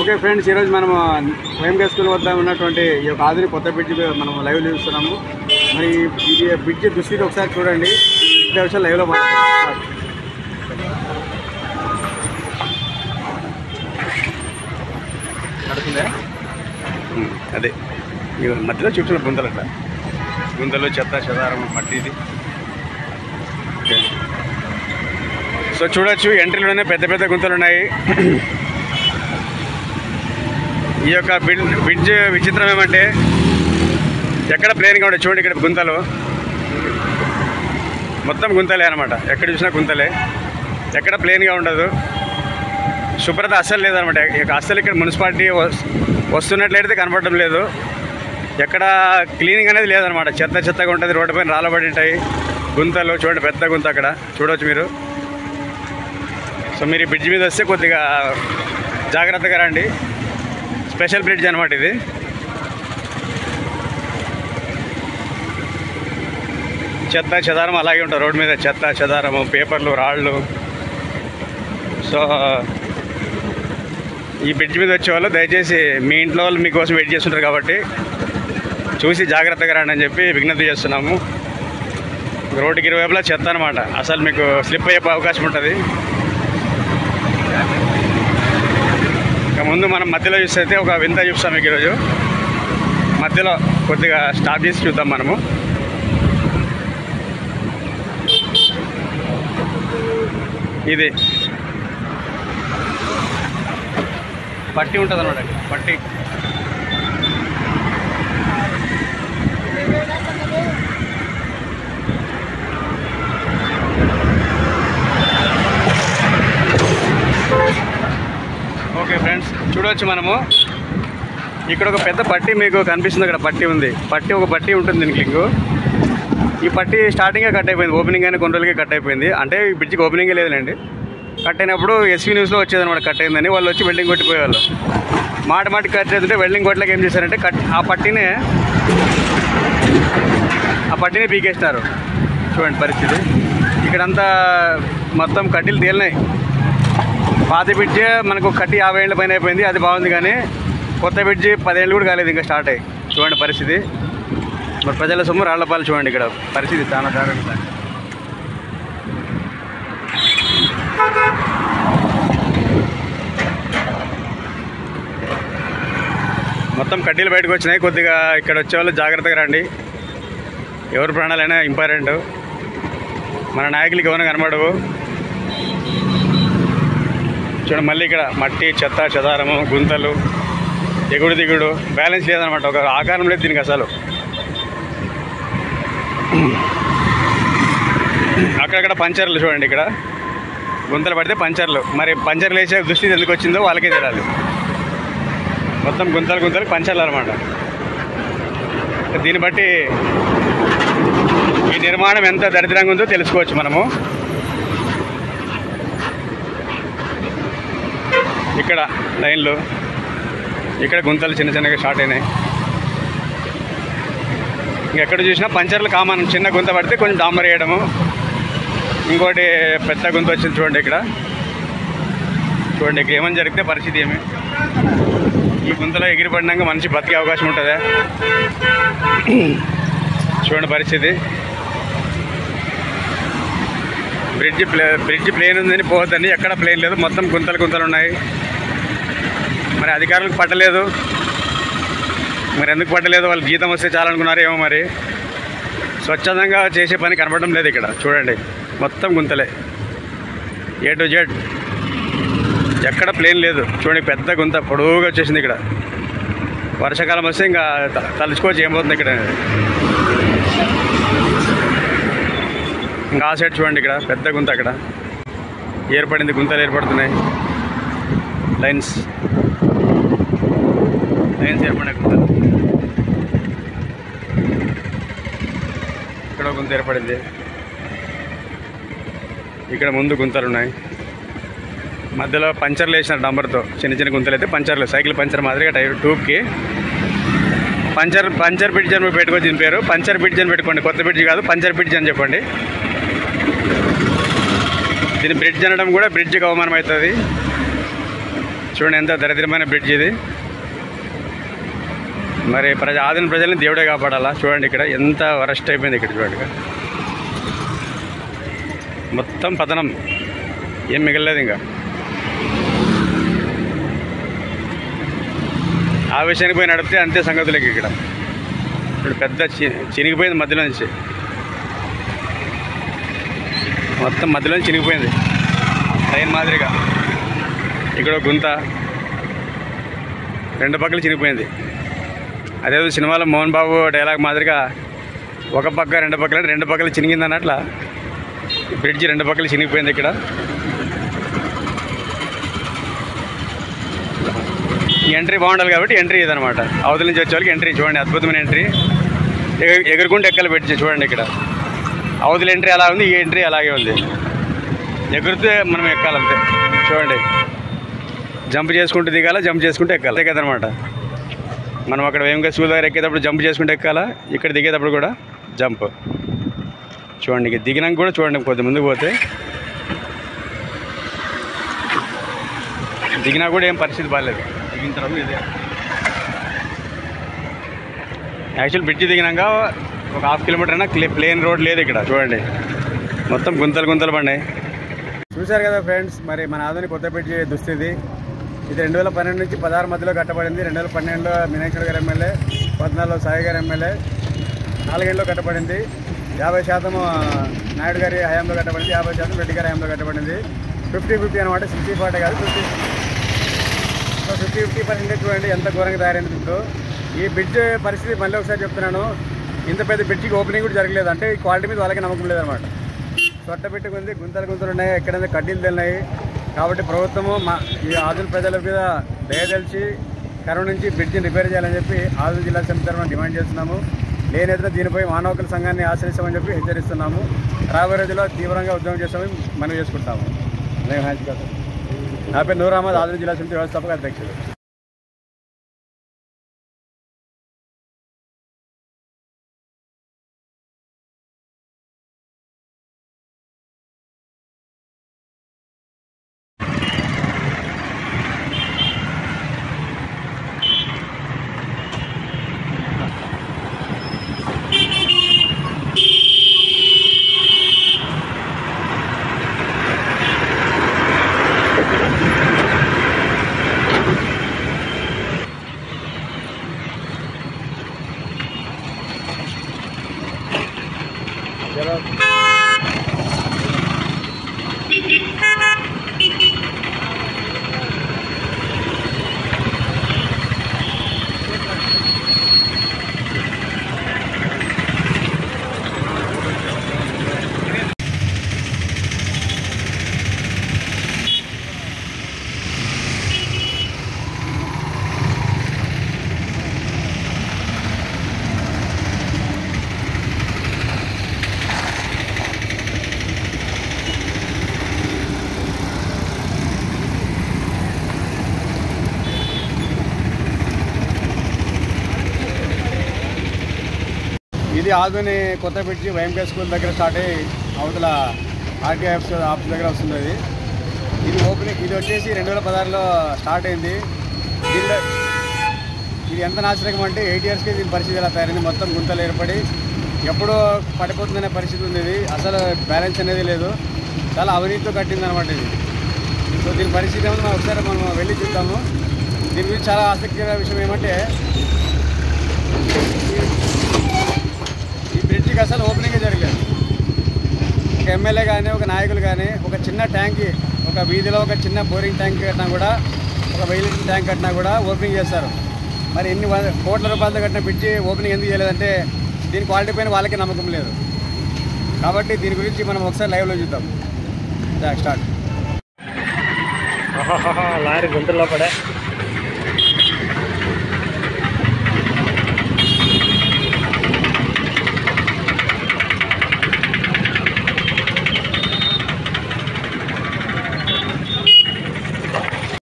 Okay friends, ఈరోజు మనము YMK school వద్ద ఉన్నటువంటి ఈ యొక్క ఆధునిక కొత్త బ్రిడ్జ్ మనం లైవ్ చూస్తున్నాము. మరి ఈ బ్రిడ్జ్ దుస్థితి ఒకసారి చూడండి. ఇదే విషయం లైవ్లో మాట్లాడుతున్నాం. నడుస్తుందే అదే మధ్యలో చుట్టూ గుంతలు, అట్లా గుంతలు, చెత్త చెదారం, మట్టి ఇది. సో చూడొచ్చు, ఎంట్రీలోనే పెద్ద పెద్ద గుంతలు ఉన్నాయి. ఈ యొక్క బ్రిడ్జ్ విచిత్రం ఏమంటే ఎక్కడ ప్లేన్గా ఉంటుంది. చూడండి, ఇక్కడ గుంతలు మొత్తం గుంతలే అనమాట. ఎక్కడ చూసినా గుంతలే, ఎక్కడ ప్లేన్గా ఉండదు. శుభ్రత అస్సలు లేదనమాట. అస్సలు ఇక్కడ మున్సిపాలిటీ వస్తున్నట్లయితే కనపడడం లేదు. ఎక్కడ క్లీనింగ్ అనేది లేదనమాట. చెత్త చెత్తగా ఉంటుంది. రోడ్డు పైన రాళ్ళబడి ఉంటాయి గుంతలు. చూడండి, పెద్ద గుంత అక్కడ చూడవచ్చు మీరు. సో మీరు ఈ బ్రిడ్జ్ మీద వస్తే కొద్దిగా జాగ్రత్తగా రండి. స్పెషల్ బ్రిడ్జ్ అనమాట ఇది. చెత్త చెదారం అలాగే ఉంటుంది రోడ్డు మీద. చెత్త చెదారము, పేపర్లు, రాళ్ళు. సో ఈ బ్రిడ్జ్ మీద వచ్చేవాళ్ళు దయచేసి మీ ఇంట్లో వాళ్ళు మీకోసం వెయిట్ చేస్తుంటారు కాబట్టి చూసి జాగ్రత్తగా రండి అని చెప్పి విజ్ఞప్తి చేస్తున్నాము. రోడ్డుకి ఇరువైపులా చెత్త అనమాట. అసలు మీకు స్లిప్ అయ్యే అవకాశం ఉంటుంది. ఇక ముందు మనం మధ్యలో చూస్తే ఒక వింత చూస్తాం మీకు ఈరోజు. మధ్యలో కొద్దిగా స్టాప్ చేసి చూద్దాం మనము. ఇది పట్టి ఉంటుంది అన్నమాట. పట్టి ఓకే ఫ్రెండ్స్, చూడవచ్చు మనము ఇక్కడ ఒక పెద్ద పట్టి మీకు కనిపిస్తుంది. అక్కడ పట్టి ఉంది. ఒక పట్టి ఉంటుంది దీనికి లింకు. ఈ పట్టి స్టార్టింగే కట్ అయిపోయింది. ఓపెనింగ్ అయినా కొన్ని రోజులకే కట్ అయిపోయింది. అంటే ఈ బ్రిడ్జ్కి ఓపెనింగే లేదులేండి. కట్ అయినప్పుడు ఎస్వీ న్యూస్లో వచ్చేదన్నమాట. కట్ అయిందని వాళ్ళు వచ్చి వెల్డింగ్ కొట్టిపోయేవాళ్ళు. మాటి కట్ చేస్తుంటే వెల్డింగ్ కొట్టలేక ఏం చేశారంటే ఆ పట్టినే పీకేసినారు. చూడండి పరిస్థితి. ఇక్కడంతా మొత్తం కడ్డీలు తేలినాయి. పాత బ్రిడ్జి మనకు కట్టి 50 ఏళ్ళ పైన అయిపోయింది. అది బాగుంది, కానీ కొత్త బ్రిడ్జి 10 ఏళ్ళు కూడా కాలేదు ఇంకా స్టార్ట్ అయ్యి. చూడండి పరిస్థితి. మరి ప్రజల సొమ్ము రాళ్లపాలు. చూడండి ఇక్కడ పరిస్థితి చాలా దారుణంగా. మొత్తం కడ్డీలు బయటకు వచ్చినాయి. కొద్దిగా ఇక్కడ వచ్చేవాళ్ళు జాగ్రత్తగా రండి. ఎవరి ప్రాణాలైనా ఇంపార్టెంట్. మన నాయకులకి ఎవరైనా కనబడవు. చూడండి, మళ్ళీ ఇక్కడ మట్టి, చెత్త చెదారము, గుంతలు, ఎగుడు దిగుడు, బ్యాలెన్స్ లేదనమాట. ఒక ఆకారం లేదు దీనికి అసలు. అక్కడక్కడ పంచర్లు చూడండి. ఇక్కడ గుంతలు పడితే పంచర్లు. మరి పంచర్లు వేసే దృష్టి ఎందుకు వచ్చిందో వాళ్ళకే తెలియాలి. మొత్తం గుంతలు పంచర్లు అనమాట. దీన్ని బట్టి ఈ నిర్మాణం ఎంత దరిద్రంగా ఉందో తెలుసుకోవచ్చు మనము. ఇక్కడ లైన్లు, ఇక్కడ గుంతలు చిన్న చిన్నగా స్టార్ట్ అయినాయి. ఇంకెక్కడ చూసినా పంచర్లు కామన్. చిన్న గుంత పడితే కొంచెం డాంబర్ వేయడము. ఇంకోటి పెద్ద గుంత వచ్చింది చూడండి. ఇక్కడ ఏమని జరిగితే పరిస్థితి ఏమి. ఈ గుంతలో ఎగిరిపడినాక మనిషి బతికే అవకాశం ఉంటుందా? చూడండి పరిస్థితి. బ్రిడ్జ్ ప్లేన్ ఉందని పోవద్దని ఎక్కడ ప్లేన్ లేదు. మొత్తం గుంతలు ఉన్నాయి. మరి అధికారులకు పట్టలేదు. మరి ఎందుకు పట్టలేదు? వాళ్ళు జీతం వస్తే చాలనుకున్నారు ఏమో. మరి స్వచ్ఛందంగా చేసే పని కనపడడం లేదు ఇక్కడ. చూడండి, మొత్తం గుంతలే A to Z. ఎక్కడ ప్లేన్ లేదు. చూడండి, పెద్ద గుంత పొడవుగా వచ్చేసింది ఇక్కడ. వర్షాకాలం వస్తే ఇంకా తలుచుకోవచ్చు ఏమవుతుంది ఇక్కడ. ఇంకా ఆ సైడ్ చూడండి, ఇక్కడ పెద్ద గుంత అక్కడ ఏర్పడింది. గుంతలు ఏర్పడుతున్నాయి. లైన్స్ ఏర్పడిన గుంతలు. ఇక్కడ గుంత ఏర్పడింది. ఇక్కడ ముందు గుంతలు ఉన్నాయి. మధ్యలో పంచర్లు వేసినారు డంబర్తో. చిన్న గుంతలు అయితే పంచర్లు, సైకిల్ పంచర్ మాదిరిగా టైర్ ట్యూబ్కి పంచర్ బ్రిడ్జ్ అని పెట్టుకోవచ్చు. దీని పేరు పంచర్ బ్రిడ్జ్ అని పెట్టుకోండి. కొత్త బ్రిడ్జ్ కాదు, పంచర్ బ్రిడ్జ్ అని చెప్పండి. దీన్ని బ్రిడ్జ్ అనడం కూడా బ్రిడ్జ్కి అవమానం అవుతుంది. చూడండి ఎంత దరిద్రమైన బ్రిడ్జ్ ఇది. మరి ఆదిన ప్రజల్ని దేవుడే కాపాడాలా. చూడండి ఇక్కడ ఎంత వరస్ట్ అయిపోయింది. ఇక్కడ చూడండి మొత్తం పతనం, ఏం మిగలలేదు. ఇంకా ఆవేశానికి పోయి నడిపితే అంతే సంగతులకి. ఇక్కడ ఇప్పుడు పెద్ద చినిగిపోయింది మధ్యలో నుంచి, మొత్తం మధ్యలో నుంచి చినిగిపోయింది ట్రైన్ మాదిరిగా. ఇక్కడ గుంత రెండు పక్కలు చినిగిపోయింది. అదేదో సినిమాలో మోహన్ బాబు డైలాగ్ మాదిరిగా ఒక పక్క రెండు పక్కలు చినిగింది అన్నట్ల బ్రిడ్జి రెండు పక్కలు చినిగిపోయింది. ఇక్కడ ఎంట్రీ బాగుండాలి కాబట్టి ఎంట్రీ ఇదనమాట. అవతల నుంచి వచ్చే వాళ్ళకి ఎంట్రీ. చూడండి అద్భుతమైన ఎంట్రీ, ఎగురుకుంటూ ఎక్కాలి బ్రిడ్జి. చూడండి ఇక్కడ అవతల ఎంట్రీ అలా ఉంది, ఈ ఎంట్రీ అలాగే ఉంది. ఎగురితే మనం ఎక్కాలంతే. చూడండి జంప్ చేసుకుంటూ దిగాల, జంప్ చేసుకుంటూ ఎక్కాలి కదనమాట. మనం అక్కడ వేమగా స్కూల్ దగ్గర ఎక్కేటప్పుడు జంప్ చేసుకుంటూ ఎక్కాలా, ఇక్కడ దిగేటప్పుడు కూడా జంప్. చూడండి ఇక దిగినాక కూడా చూడండి కొద్ది ముందుకు పోతే దిగినా కూడా ఏం పరిస్థితి బాగాలేదు. దిగిన తర్వాత ఇదే యాక్చువల్ బ్రిడ్జి దిగినాక ఒక 1/2 కిలోమీటర్ అయినా ప్లేన్ రోడ్ లేదు ఇక్కడ. చూడండి మొత్తం గుంతలు పడినాయి. చూశారు కదా ఫ్రెండ్స్, మరి మన ఆధునిక కొత్త బ్రిడ్జి దుస్థితి ఇది. 2012 నుంచి 16 మధ్యలో కట్టబడింది. 2012లో మీనాక్షి గారు ఎమ్మెల్యే, 14లో సాయి గారు ఎమ్మెల్యే, 4 ఏళ్ళలో కట్టబడింది. 50% నాయుడు గారి హయాంలో కట్టబడింది, 50% రెడ్డి గారి హయాంలో కట్టబడింది. 50-50 అనమాట, 60-40 కాదు, 50-50% చూడండి ఎంత ఘోరంగా తయారైంది ఇప్పుడు ఈ బ్రిడ్జ్ పరిస్థితి. మళ్ళీ ఒకసారి చెప్తున్నాను, ఇంత పెద్ద బ్రిడ్జికి ఓపెనింగ్ కూడా జరగలేదు. అంటే ఈ క్వాలిటీ మీద వాళ్ళకి నమ్మకం లేదనమాట. సొట్ట పెట్టుకుంది, గుంతలు ఉన్నాయి, ఎక్కడైనా కడ్డీలు తెలినాయి. కాబట్టి ప్రభుత్వము ఈ ఆదిల ప్రజల మీద దయదలిచి కరోనా నుంచి బ్రిడ్జిని రిపేర్ చేయాలని చెప్పి ఆదిల జిల్లా సమితి తరఫున డిమాండ్ చేస్తున్నాము. లేనైతే దీనిపై మానవ హక్కుల సంఘాన్ని ఆశ్రయిస్తామని చెప్పి హెచ్చరిస్తున్నాము. రాబోయే రోజుల్లో తీవ్రంగా ఉద్యమం చేస్తామని మనం చేసుకుంటాము. నా పేరు నూర్ అహ్మద్, ఆదిల జిల్లా సమితి వ్యవస్థాపక అధ్యక్షుడు. ఇది ఆధుని కొత్త బ్రిడ్జి వైఎంకే స్కూల్ దగ్గర స్టార్ట్ అయ్యి అవతల ఆర్టీఐ ఆఫీస్ దగ్గర వస్తుంది. ఇది ఓపెనింగ్, ఇది వచ్చేసి 2016లో స్టార్ట్ అయింది. దీనిలో ఇది ఎంత నాశనకం అంటే 8 ఇయర్స్కి దీని పరిస్థితి ఎలా తయారైంది. మొత్తం గుంతలు ఏర్పడి ఎప్పుడో పడిపోతుందనే పరిస్థితి ఉంది. ఇది అసలు బ్యాలెన్స్ అనేది లేదు, చాలా అవినీతితో కట్టింది అనమాట ఇది. సో దీని పరిస్థితి ఏమో ఒకసారి మనం వెళ్ళి చూద్దాము. దీని గురించి చాలా ఆసక్తికర విషయం ఏమంటే ఈ బ్రిడ్జికి అసలు ఓపెనింగే జరగలేదు. ఒక ఎమ్మెల్యే కానీ ఒక నాయకులు కానీ ఒక చిన్న ట్యాంక్, ఒక వీధిలో ఒక చిన్న బోరింగ్ ట్యాంక్ కట్టినా కూడా, ఒక 1000 లీటర్ ట్యాంక్ కట్టినా కూడా ఓపెనింగ్ చేస్తారు. మరి ఎన్ని కోట్ల రూపాయలతో కట్టిన బ్రిడ్జి ఓపెనింగ్ ఎందుకు చేయలేదంటే దీని క్వాలిటీ పైన వాళ్ళకి నమ్మకం లేదు. కాబట్టి దీని గురించి మనం ఒకసారి లైవ్లో చూద్దాం. స్టార్ట్. లారీ గుంతల్లో పడే